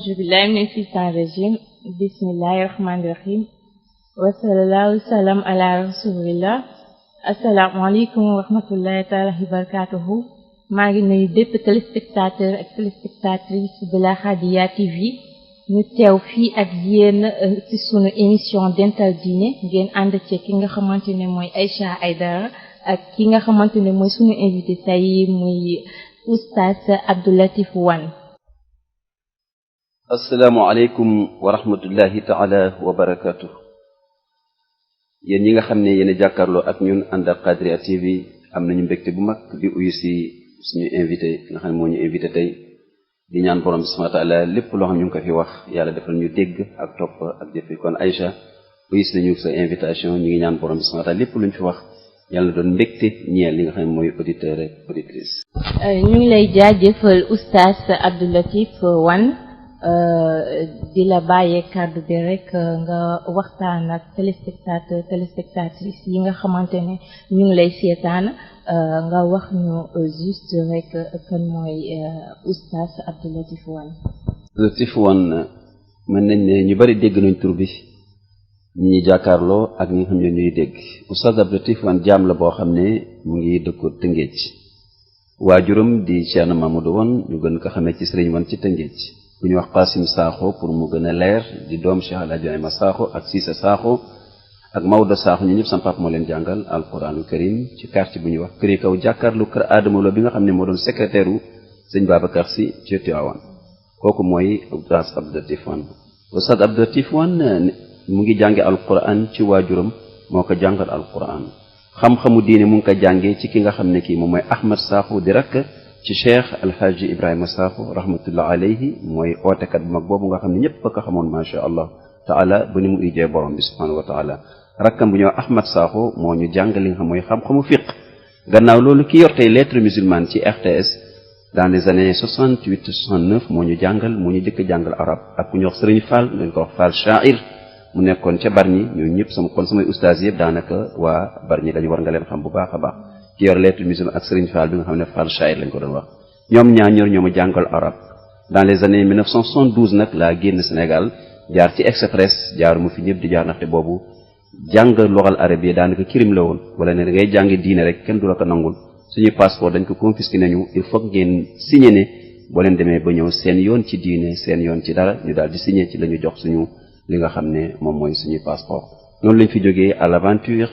أعوذ بالله من الشيطان الرجيم بسم الله الرحمن الرحيم وصلى الله وسلم على رسول الله asalaamaaleykum wa rahmatullahi taala wa barakatuhu maa ngi nuyu bépp téléspectateur ak téléspectatrice de la Hadiya TV ñu teew fii ak yéen ci sunu émission Dental Diine ngeen ànd ci ki nga xamante ne mooy Aïcha Aïdara ak ki nga xamante ne mooy sunu invité tey muy Oustaz Abdou Latif Wane. asalaamaaleykum wa rahmatullahi taala wa barakatuh yéen ñi nga xam ne yéen a jàkkaarloo ak ñun ànd ak Qadria TV am nañu mbégte bu mag di uyu si suñu invité nga xam ne moo ñu invité tey di ñaan borom bi subhanahu wa taala lépp loo xam ñu ngi ko fi wax yàlla defal ñu dégg ak topp ak jëfe kon Aïcha uyu si nañu sa invitation ñu ngi ñaan borom bi subhanahu wa taala lépp luñ fi wax yàlla doon mbégte ñeel li nga xam ne mooy auditeur ak auditrice. ñu ngi lay jaajëfal Oustaz Abdou Latif Wane di la bàyyee kàddu bi rek nga waxtaan ak téléspectatrice yi nga xamante ne ñu ngi lay seetaan nga wax ñu juste rek kan mooy Oustaz Abdou Latif Wane. Latif Wane mën nañ ne ñu bari dégg nañ tur bi ñi ñuy jàkkaarloo ak ñi nga xam ne ñuy dégg Oustaz Abdou Latif Wane jaam la boo xam ne mu ngi dëkku Tëngéej waajuram di Cheikh Mamadou Wane ñu gën ko xamee ci Sëriñ Wane ci Tëngéej bu ñu wax Qasim Sakho pour mu gën a leer di doom Cheikh El Hadj Ibrahima Sakho ak Cissé Sakho ak Maodo Sakho ñu ñëpp sama papa moo leen jàngal alquranu karim ci quartier bu ñuy wax Këri Kaw jàkkaarlu kër Adama Lo bi nga xam ne moo doon secrétaire u sëñ Babacar Sy ci Tivaouane kooku mooy Oustaz Abdou Latif Wane. Oustaz Abdou Latif Wane mu ngi jànge alquran ci waajuram moo ko jàngal alquran xam-xamu diine mu ngi ko jàngee ci ki nga xam ne kii moom mooy Ahmad Sakho di rakk ci Cheikh Alhaji Ibrahima Sakho rahmatullah alayhi mooy ootekat bu mag boobu nga xam ne ñëpp a ko xamoon macha allah taala ba ni mu ijee borom bi subhanahu wa taala rakkam bu ñëw Ahmad Sakho moo ñu jàngal li nga xam mooy xam-xamu fiq gannaaw loolu ki yor tey lettre musulmane ci RTS dans les années 68 69 moo ñu jàngal moo ñu jëkk jàngal arab ak ku ñu wax Sëriñ Fall dañ ko wax Fall Sha'ir mu nekkoon ca Bargny ñooñu ñëpp samay ustaas yëpp daanaka waa Bargny dañu war nga leen xam bu baax a baax ki yor lettre musulmane ak Serigne Fall bi nga xam ne Fall Sha'ir lañ ko doon wax ñoom ñaar ñoo ma jàngal arab dans les années 1972 nag laa génn Sénégal jaar ci express jaar mu fi ñëpp di jaar ndaxte boobu jàng loxal arab yi daanaka kirim la woon wala ne da ngay jàng diine rek kenn du la ko nangul suñuy passeport dañ ko confisqué nañu il faut ngeen signé ne boo leen demee ba ñëw seen yoon ci diine seen yoon ci dara ñu daal di signé ci la ñu jox suñu li nga xam ne moom mooy suñuy passeport noonu lañ fi jógee à l'aventure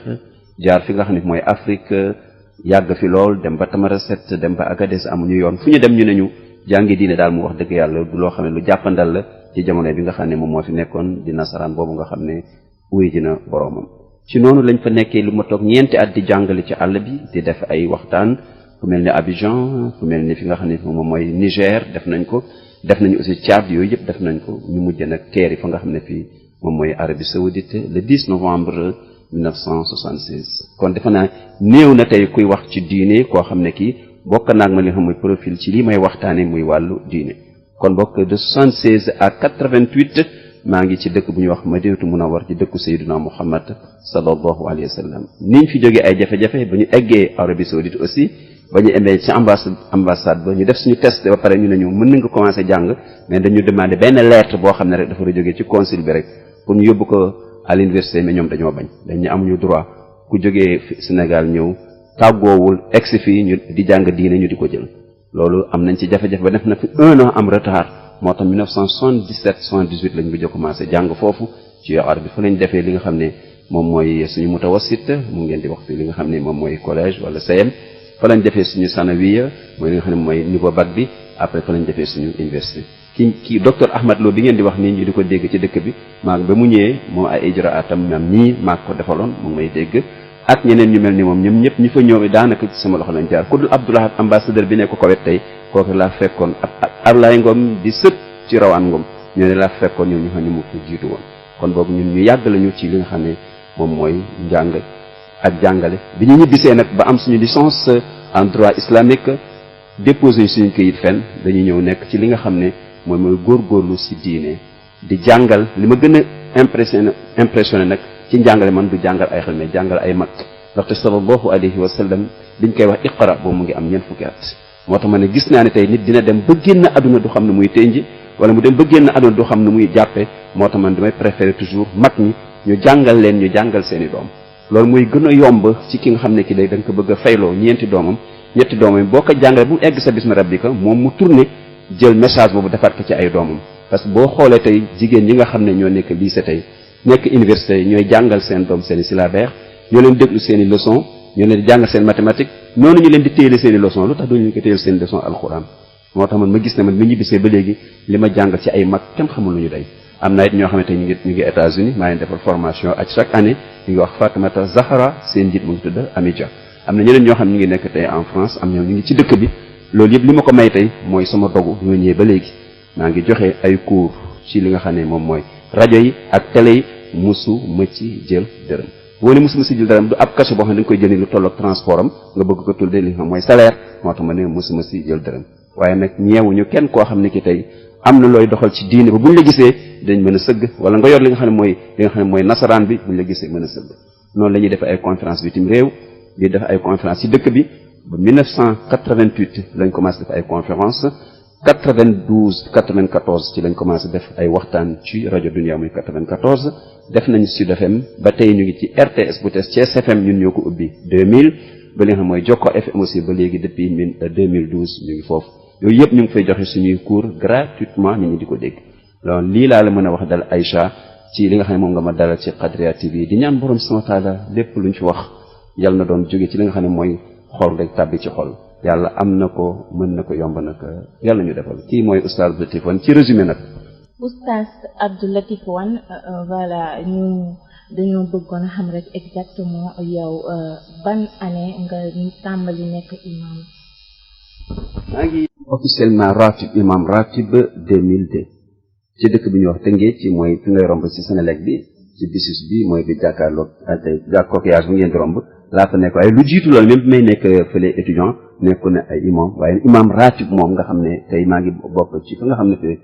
jaar fi nga xam ne mooy Afrique yàgg fi lool dem ba Tamaracet dem ba Agadez amuñu yoon fu ñu dem ñu ne ñu jàngi diine daal mu wax dëgg yàlla du loo xam ne lu jàppandal la ci jamono bi nga xam ne moom moo fi nekkoon di nasaraan boobu nga xam ne wuy dina boroomam ci noonu lañ fa nekkee lu ma toog ñeenti at di jàngale ci àll bi di def ay waxtaan fu mel ni Abidjan fu mel ni fi nga xam ne moom mooy Niger def nañ ko def nañu aussi Tchad yooyu yëpp def nañ ko ñu mujj nag teeri fa nga xam ne fii moom mooy Arabie Saoudite le 10 novembre 1976 kon defe naa néew na tey kuy wax ci diine koo xam ne kii bokk naag ma li xam mooy profil ci lii may waxtaane muy wàllu diine kon bokk de 76 à 88 maa ngi ci dëkk bu ñuy wax Madinatu Munawwar ci dëkku Sayyiduna Muhammad sallallahu alayhi wa sallam niñ fi jógee ay jafe-jafe ba ñu eggee Arabie Saoudite aussi ba ñu emee ci ambassade ba ñu def suñu test ba pare ñu ne ñu mën nañ ko commencé jàng mais dañu demandé benn lettre boo xam ne rek dafa war a jógee ci consul bi rek pour ñu yóbbu ko à l'université mais ñoom dañoo bañ dañ ñu amuñu droit ku jógee Sénégal ñëw tàggoowul egsi fii ñu di jàng diine ñu di ko jël loolu am nañ ci jafe-jafe ba def na fi 1 an am retard moo tax 1977 78 lañ mujj commencé jàng foofu ci arab bi fa lañ defee li nga xam ne moom mooy suñu mutawassit mu ngeen di wax fi li nga xam ne moom mooy collège wala CM fa lañ defee suñu sanawiya mooy li nga xam ne mooy niveau bac bi après fa lañ defee suñu université kii docteur Ahmad Lo bi ngeen di wax nii ñu di ko dégg ci dëkk bi maag ba mu ñëwee moom ay ijraatam mam ñii maag ko defaloon mu may dégg ak ñeneen ñu mel ni moom ñoom ñëpp ñi fa ñëw daanaka ci sama loxo lañ jaar ku dul Abdoulaye ambassadeur bi nekk ko Koweït tey kooku laa fekkoon ak Ablaye Ngom di sët ci Rawaan Ngom ñoo ne laa fekkoon ñoom ñu xam ne mu ko jiitu woon kon boobu ñun ñu yàgg lañu ci li nga xam ne moom mooy njàng ak jàngale bi ñu ñibbisee nag ba am suñu licence en droit islamique déposé suñu këyit fenn dañuy ñëw nekk ci li nga xam ne mooy góorgóorlu ci diine di jàngal li ma gën a impressionné nag ci njàngale man du jàngal ay xel mais jàngal ay mag ndaxte sallallahu alayhi wa sallam biñ koy wax iqra boobu mu ngi am ñeent fukki at moo tax ma ne gis naa ne tey nit dina dem ba génn àdduna du xam ne muy tënji wala mu dem ba génn àdduna du xam ne muy jàppe moo tax man damay préférer toujours mag ñi ñu jàngal leen ñu jàngal seen i doom loolu muy gën a yomb ci ki nga xam ne ki day da nga ko bëgg a fayloo ñeenti doomam ñetti doomam boo ko jàngalee bu mu egg sa bismi rabbika moom mu tourné jël message boobu defaat ko ci ay doomam parce que boo xoolee tey jigéen ñi nga xam ne ñoo nekk lycée tey nekk université ñooy jàngal seen doom seen i syllabaire ñoo leen déglu seen i leçon ñoo leen di jàngal seen mathématique noonu ñu leen di téyele seen i leçon lu tax duñu leen ko téyel seen leçon alxuraan moo tax man ma gis ne man mi ñibbisee ba léegi li ma jàngal ci ay mag kenn xamul lu ñu day am na it ñoo xamante ñu ngi États-Unis maa leen defal formation ak chaque année ñu ngi wax Fatimata Zahra seen njiit mu ngi tudd Amidia am na ñeneen ñoo xam ñu ngi nekk tey en France am ñoo ñu ngi ci dëkk bi loolu yëpp li ma ko may tey mooy sama dogu bi ma ñëwee ba léegi maa ngi joxe ay cours ci li nga xam ne moom mooy rajo yi ak télé yi musu ma ci jël dërëm boo ne musu ma ci jël dërëm du ab cachet boo xam ne da nga koy jël ni lu tolloog transport am nga bëgg ko tuddee li nga xam mooy salaire moo tax ma ne musu ma ci jël dërëm waaye nag ñeewuñu kenn koo xam ne ki tey am na looy doxal ci diine ba buñ la gisee dañ mën a sëgg wala nga yor li nga xam ne mooy nasaraan bi buñ la gisee mën a sëgg noonu la ñuy def ay conférence bitim réew di def ay conférence ci dëkk bi ba 1988 lañ commencé def ay conférence 92 94 ci lañ commencé def ay waxtaan ci rajo Dunia muy 94 def nañ Sud FM ba tey ñu ngi ci RTS bu Thiès FM ñun ñoo ko ubbi 2000 ba li nga xam mooy Jokko FM aussi ba léegi depuis 2012 ñu ngi foofu yooyu yëpp ñu ngi fay joxe suñuy cours gratuitement nit ñi di ko dégg donc lii laa la mën a wax dal Aïcha ci li nga xam ne moom nga ma dalal ci Qadria TV di ñaan borom subhanahu wa taala lépp luñ fi wax yàlla na doon jóge ci li nga xam ne mooy xol rek tàbbi ci xol yàlla am na ko mën na ko yomb na ko yàlla ñu defal kii mooy Oustaz Abdou Latif Wane ci résumé nag. Oustaz Abdou Latif Wane voilà ñu dañoo bëggoon a xam rek exactement yow ban année nga tàmbali nekk imam. maa ngi officiellement imam ratib 2002 ci dëkk bi ñuy wax Tëngéej ci mooy fi ngay romb ci Sénélec bi ci bisus bi mooy bi jàkkaarloog coquillage bu ngeen di romb laa fa nekk waaye lu jiitu loolu même bi may nekk fële étudiant nekku ne ay imam waaye imam ratib moom nga xam ne tey maa ngi bokk ci fa nga xam ne te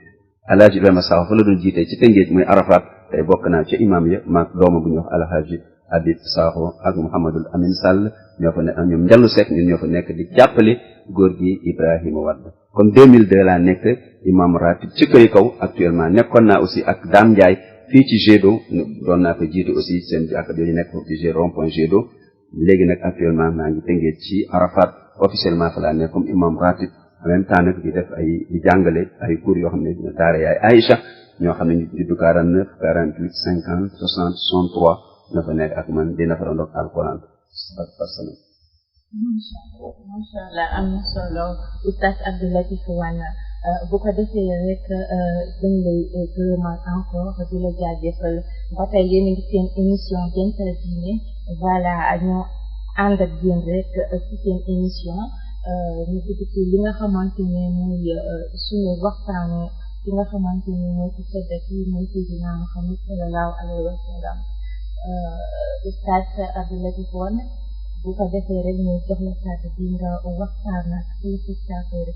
Alhaji Ibrahima Sakho fa la doon jiite ci Tëngéej muy Arafat tey bokk naa ci imam ya maag dooma bu ñuy wax Alhaji Habib Sakho ak Mouhamadul Amin Sall ñoo fa ne ñoom Njallu Seck ñun ñoo fa nekk di jàppale góor gi Ibrahima Wade kon 2002 laa nekk imam ratib ci këy kaw actuellement nekkoon naa aussi ak Dame Ndiaye fii ci Gédo doon naa ko jiite aussi seen jàkka jooju nekk foofu ci rond point Gédo léegi nag actuellement maa ngi Tëngéej ci Arafat officiellement fa laa nekk comme imam ratib en même temps nag di def di jàngale ay cours yoo xam ne daara yaay Aïcha ñoo xam ne ñu juddu 49 48 50 60 63 ñoo fa nekk ak man dina fa doon alquran par semaine. macha allah am na solo Oustaz Abdou Latif Wane bu ko defee rek dañ lay gërëmal encore di la jaajëfal ba tey yéen a ngi seen émission Dental Diine voilà ñoo ànd ak yéen rek ci seen émission ñu dugg ci li nga xamante ne mooy suñu waxtaanu li nga xamante ne mooy ci sedd ci mooy Seydina Muhammad sallallahu alayhi wa sallam Oustaz Abdou Latif Wane bu ko defee rek ñu jox la kàddu bi nga waxtaan ak téléspectateur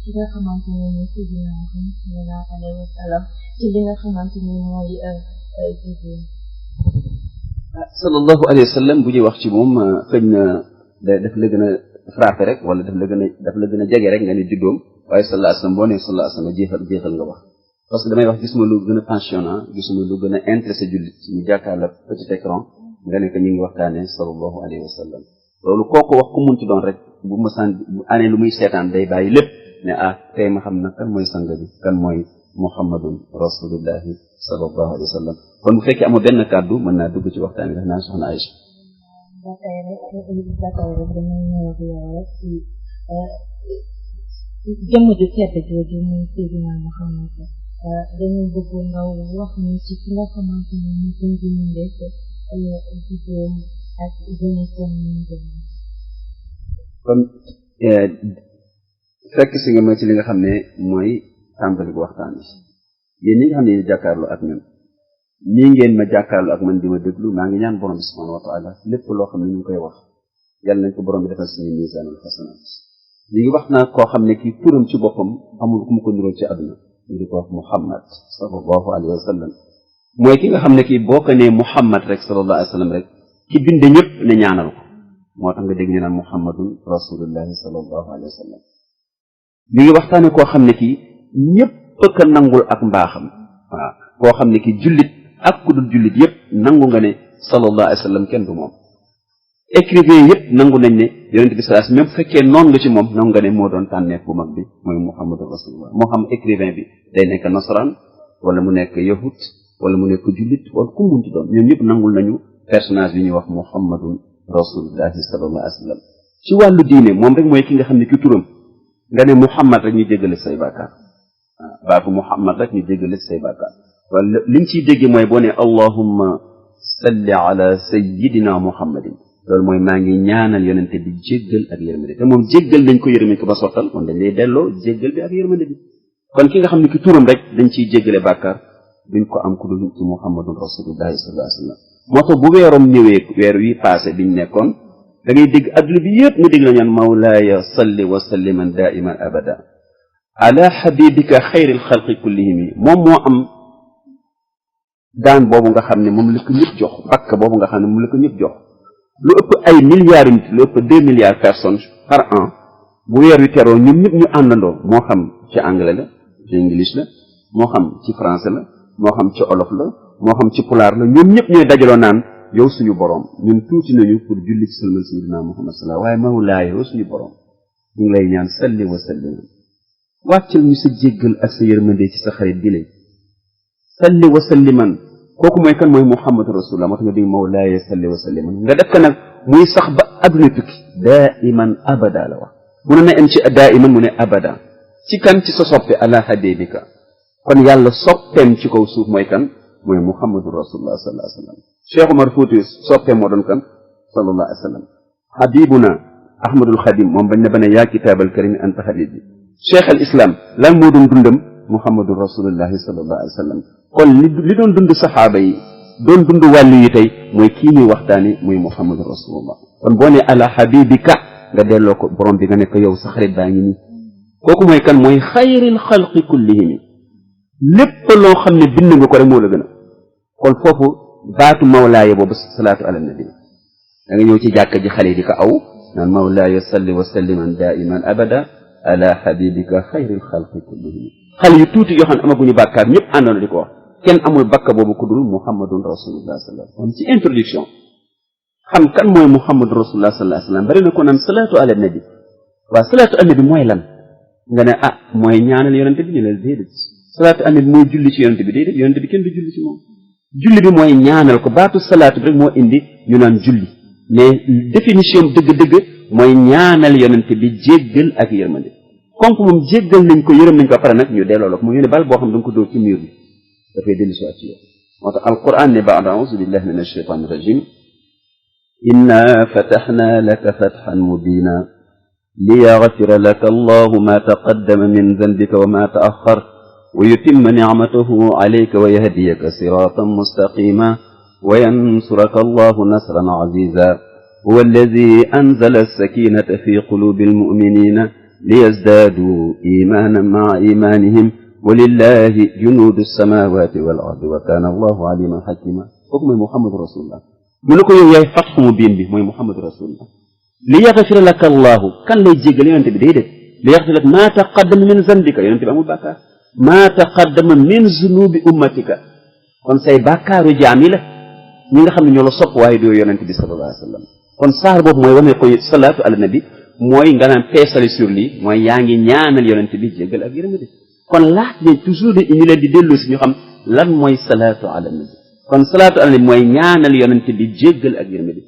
ci nga xamante ne mooy Seydina Muhammad sallallahu alayhi wa sallam ci li nga xamante ne mooy jigéen. sallallahu alayhi wa sallam bu ñuy wax ci moom xëy na daf la gën a frappé rek wala daf la gën a jege rek nga ne juddoom waaye sallallahu alayhi wa sallam boo nee sallallahu alayhi wa sallam jeexal nga wax parce que damay wax gisuma lu gën a passionnant gisuma lu gën a intéressé jullit ñu jàkkaarloo petit écran nga ne que ñu ngi waxtaanee sallallahu alayhi wa sallam loolu kooku wax ku munti doon rek bu ma sant bu année lu muy seetaan day bàyyi lépp ne tey ma xam na kan mooy sang bi kan mooy muhammadun rasulullahi sallallahu alayhi wa sallam kon bu fekkee amoo benn kàddu mën naa dugg ci waxtaan bi def naa soxna Aïcha. ba tey rek dañuy ñëw ak yow rek ci jëmm ju tedd jooju muy Seydina Muhammad dañu bëgg nga wax ni ci ki nga xamante ne ñu gën di ñu def jigéen ak jeunesse ñu kon fekk si nga ma ci li nga xam ne mooy tàmbali bu waxtaan bi yéen ñi nga xam ne yéen jàkkaarloo ak ñun nii ngeen ma jàkkaarloo ak man di ma déglu maa ngi ñaan borom bi subhanahu wa taala lépp loo xam ne ñu ngi koy wax yàlla nañ ko borom bi defal suñu misaanul xasanaat ñu ngi wax naa koo xam ne kii turam ci boppam amul ku mu ko niróo ci àdduna ñu di ko wax Muhammad sallallahu alayhi wa sallam mooy ki nga xam ne kii boo ko nee Muhammad rek sallallahu alayhi wa sallam rek ki binde ñëpp ne ñaanal ko moo tax nga dégg ñu naan muhammadun rasulullahi sallallahu alayhi wa sallam ñu ngi waxtaane koo xam ne kii ñëpp ka nangul ak mbaaxam waaw koo xam ne kii jullit ak ku dul jullit yëpp nangu nga ne sallallahu alayhi wa sallam kenn du moom écrivain yëpp nangu nañ ne yonent bi sallallahu même bu fekkee noonu nga ci moom nangu nga ne moo doon tànneef bu mag bi mooy muhammadu rasulullah moo xam écrivain bi day nekk nasaraan wala mu nekk yahut wala mu nekk jullit wala ku munti doon ñoom ñëpp nangul nañu personnage bi ñuy wax muhammadun rasulullahi sallallahu alayhi wa sallam ci wàllu diine moom rek mooy ki nga xam ne ki turam nga ne muhammad rek ñu jéggale say bàkkaar baatu muhammad rek ñu jéggale say bàkkaar wala liñ ciy dégg mooy boo ne allahumma salli ala sayyidina muhammadin loolu mooy maa ngi ñaanal yonente bi jéggal ak yërmande te moom jéggal dañ ko yërmande ko ba sottal kon dañ lay delloo jéggal bi ak yërmande bi kon ki nga xam ne ki turam rek dañ ciy jéggale bàkkaar duñ ko am ku dul ci muhammadun rasulullahi sallallahu alayhi wa sallam moo tax bu weerom ñëwee weer wi passé biñ nekkoon da ngay dégg adduna bi yëpp nga dégg la ñaan mawlaaya salli wa salliman daiman abada ala habibika xayril xalqi kullihim moom moo am daan boobu nga xam ne moom la ko ñëpp jox bakk boobu nga xam ne moom la ko ñëpp jox lu ëpp ay milliards nit lu ëpp 2 milliards personnes par an bu weer wi teroo ñun ñëpp ñu àndandoo moo xam ci anglais la ci english la moo xam ci français la moo xam ci olof la moo xam ci pulaar la ñoom ñëpp ñooy dajaloo naan yow suñu borom ñun tuuti nañu pour julli ci salmal sayyidina muhammad sallallahu waaye mawlaaya yow suñu borom ñu ngi lay ñaan salli wa sallim wàccal ñu sa jéggal ak sa yërmande ci sa xarit bi lay salli wa salliman kooku mooy kan mooy muhammadu rasulullah moo tax nga di mawlaaya salli wa salliman nga def ko nag muy sax ba adduna tukki daa iman abada la wax mu ne na am ci daa iman mu ne abada ci kan ci sa soppe ala habibika kon yàlla soppeem ci kaw suuf mooy kan mooy muhammadu rasulullah sallallahu alayhi wa sallam cheikh Omar Fouti soppeem moo doon kan sallallahu alayhi wa sallam habibuna ahmadul xadim moom bañ ne ba ne yaa kitaabal karimi anta habibi cheikh al islam lan moo doon dundam muhammadu rasulullahi sallallahu alayhi wa sallam kon li doon dund saxaaba yi doon dund wàllu yi tey mooy kii ñuy waxtaani muy muhammadu rasulullah kon boo ne ala habibika nga delloo ko borom bi nga ne ko yow sa xarit baa ngi nii kooku mooy kan mooy xayril xalqi kullihim lépp loo xam ne bind nga ko rek moo la gën a kon foofu baatu mawlaaya boobu salaatu ala nabi da nga ñëw ci jàkka ji xale yi di ko aw naan mawlaaya salli wa salliman daiman abada ala habibika xayril xalqi kullihim xale yu tuuti yoo xam ne amaguñu bàkkaar ñëpp àndoon di ko wax kenn amul bakka boobu ku dul muhammadun rasulullah sallallahu alayhi wa sallam ci introduction xam kan mooy muhammadun rasulullah sallallahu alayhi wa sallam bari na ko naan salaatu ala nabi waaw salaatu ala nabi mooy lan nga ne ah mooy ñaanal yonente bi ñu ne déedéet salaatu ala nabi mooy julli ci yonente bi déedéet yonente bi kenn du julli ci moom julli bi mooy ñaanal ko baatu salaatu bi rek moo indi ñu naan julli mais définition dëgg-dëgg mooy ñaanal yonente bi jéggal ak yërmande konk moom jéggal nañ ko yërëm nañ ko pare nag ñu delloo la ko mu yónne bal boo xam da nga ko dóor ci mur bi dafay dellu si ci yow moo tax alquran ne baada auzu billahi min alshaytan irrajim inna fataxna laka fatxan mubina liyaghfira laka allahu ma taqaddama min dhanbika wa ma ta'akhkhar wa yutimma ni'matahu alayka wa yahdiyaka siratan mustaqima wa yansuraka allahu nasran aziza huwa alladhi anzala as-sakinata fi qulubi almu'minina liyazdadu imanan ma'a imanihim walillahi junuudu samawati wal ardi wa kaana allahu aliman hakima kooku mooy muhammadu rasulullah mu ne ko yow yaay fatxu mubiin bi mooy muhammadu rasulullah li yaxfira laka allahu kan lay jéggal yonente bi déedéet li yaxfira laka maa taqaddama min zanbika yonente bi amul bàkkaar maa taqaddama min zunubi ummatika kon say bàkkaaru jaam yi la ñi nga xam ne ñoo la sopp waaye doo yonente bi sallallahu alayhi wa sallam kon saar boobu mooy wane ko salaatu ala nabi mooy nga naan peesali sur lii mooy yaa ngi ñaanal yonente bi jéggal ak yërmande kon laaj ne toujours de ñu leen di dellu si ñu xam lan mooy salaatu ala nabi kon salaatu ala nabi mooy ñaanal yonente bi jéggal ak yërmande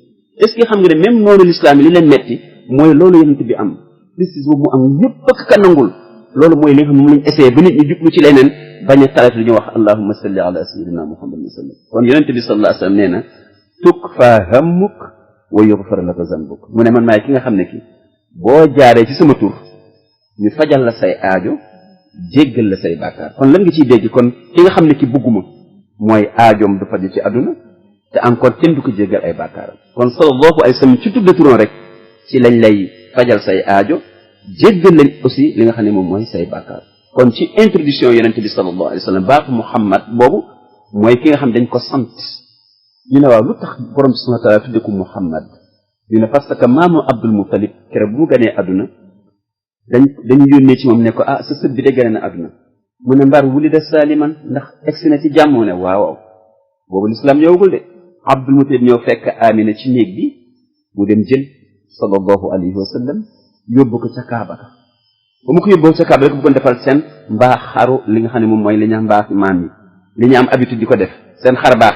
est ce que xam nga ne même noonu l'islam yi li leen metti mooy loolu yonente bi am listis boobu mu am ñëpp ak ka nangul loolu mooy li nga xam ne moom lañ essayé ba nit ñi jublu ci leneen bañ a talat li ñu wax allahumma salli ala sayyidina muhammad wa sallam kon yonente bi sallallahu alayhi wa sallam nee na tukfa hammuk wa yughfar laka zanbuk mu ne man maay ki nga xam ne ki boo jaaree ci sama tur ñu fajal la say aajo jéggal la say bàkkaar kon lan nga ciy dégg kon ki nga xam ne ki bugguma mooy aajoom du faju ci àdduna te encore kenn du ko jéggal ay bàkkaaram kon sallallahu alayhi wa sallam ci tudde turam rek ci lañ lay fajal say aajo jéggal lañ aussi li nga xam ne moom mooy say bàkkaar kon ci introduction yonente bi sallallahu alayhi wa sallam baatu muhammad boobu mooy ki nga xam dañ ko sant ñu ne waaw lu tax borom bi subhanahu wa taala tudde ko muhammad ñu ne parce que maamu Abdul Muttalib keroog bu mu ganee àdduna dañu yónnee ci moom ne ko ah sa sët bi de gane na àdduna mu ne mbar wulida saliman ndax egsi na ci jàmm ne waaw boobu lislaam ñëwagul de Abdul Muttalib ñëw fekk Amina ci néeg bi mu dem jël sallallahu alayhi wa sallam yóbbu ko ca Kaaba ba mu ko yóbboo ca Kaaba rek bu ko defal seen mbaax xaru li nga xam ne moom mooy li ñu am mbaax maam yi li ñu am habitude di ko def seen xar baax yi